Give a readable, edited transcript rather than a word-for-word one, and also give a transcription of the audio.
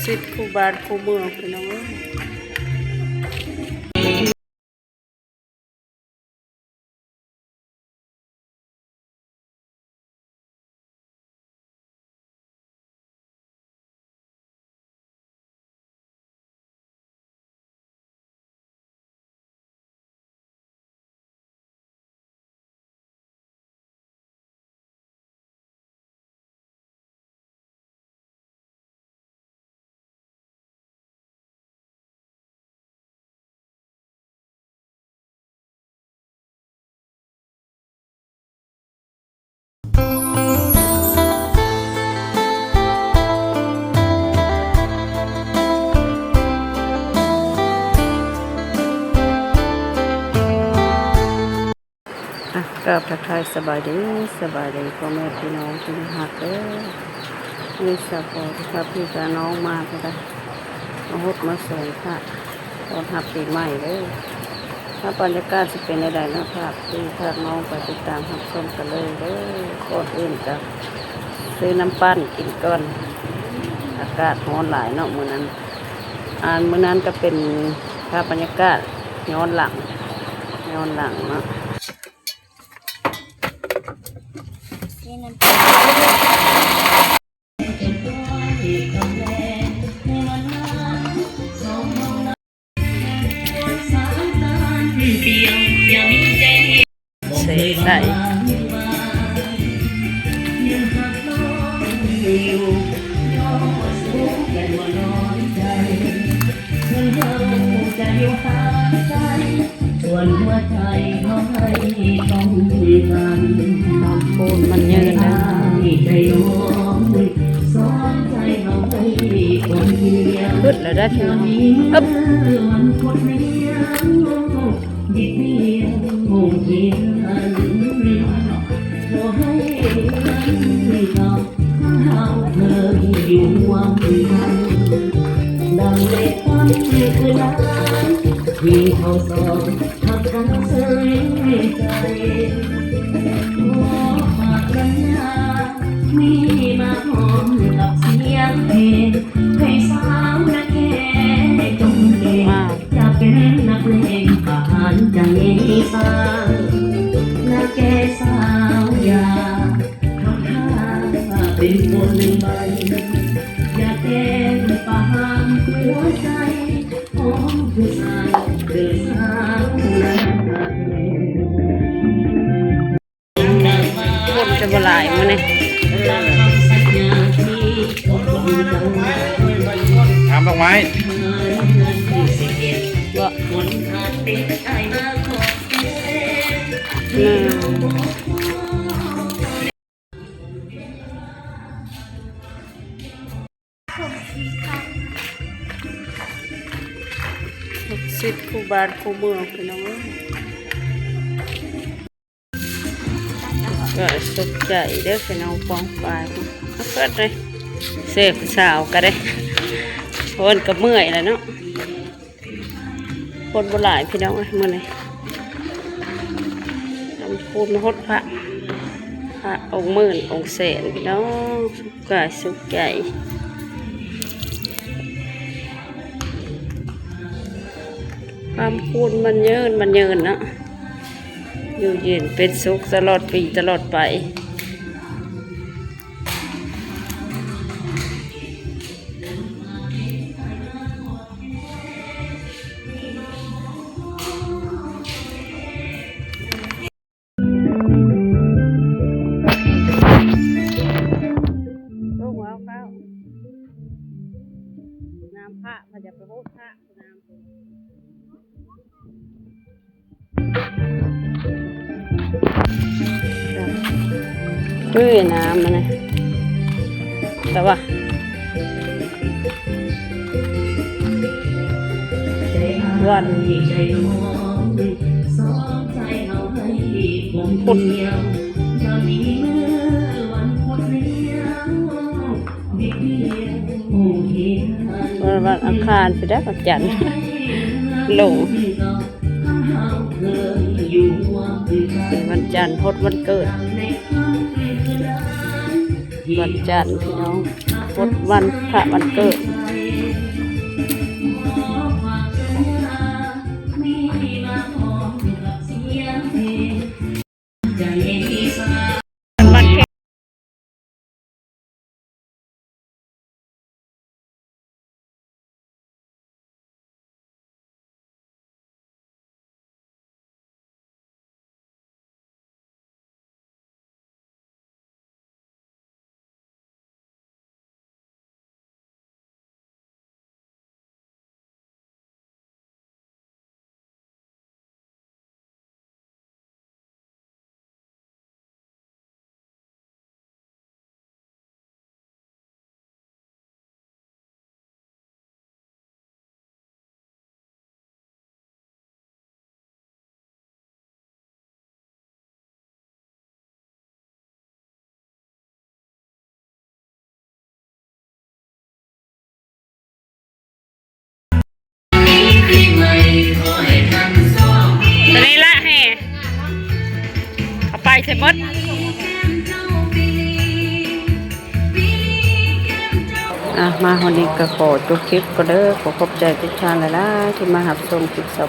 สิทธิ์ครูบาครูเมืองพี่น้องกับทักทายสบายดีพ่อแม่พี่น้องที่หักมีสปอร์ตครับพี่กับน้องมาก็ได้มาฮดมาส่งค่ะตอนหับปีใหม่เลยถ้าบรรยากาศจะเป็นใดๆนะครับที่ทางน้องไปติดตามหับชมกันเลยก่อนอื่นจะซื้อน้ำปั้นกินก่อนอากาศร้อนหลายเนาะมื้อนั้นก็เป็นภาพบรรยากาศย้อนหลังเนาะใส่ส่วนหัวใจเขาให้ต้องการความปูนมันเยอะนะใจน้องสอนใจเขาให้คนเดียวขึ้นแล้วได้ทีนี้อึ๊บมันคนเดียวดิบเดียวโง่เดียวขอให้เราเธออยู่วันนั้นดังเด็กวันที่คืนนั้นที่เขาสอนทักกันเสยใจขอฝากสัญญามีมาพร้อมกับเสียงเพลงให้สาวนาแก่จงเก่งจะเป็นนักเลงผ่านใจสาวนาแก่สาวยาทำท่าเป็นคนหนึ่งใบอยากแก้ปานหัวใจของผู้ชายคือสาวนาคนจะบลายมาเนี่ยทำดอกไม้ก็สิทธิ์ครูบาครูเมืองพี่น้องก็สุขใจเด้อพี่น้องปองปลายเกิดเลยเสพสาวก็ได้คนกับเมื่อยแล้วเนาะคนโบราณพี่น้องเมื่อไหร่ทำภูมิฮดพระองค์หมื่นองค์แสนพี่น้องสุขกายสุขใจความพูดมันเยินเนาะอยู่เย็นเป็นสุขตลอดปีตลอดไปลูกเอาข้าวน้ำพระมันจะไปโหดพระน้ำน้ำมันนะแต่ว่าวันพุธวันอังคารสิได้วันจันทร์ลงเป็นวันจันทร์พดวันเกิดวันจันทร์พี่น้องพดวันพระวันเกิด ใช่มดมาวันนี้ก็ขอจบคลิปก็เด้อขอขอบใจทุกท่านเลยนะที่มาหับชมคลิปสอบ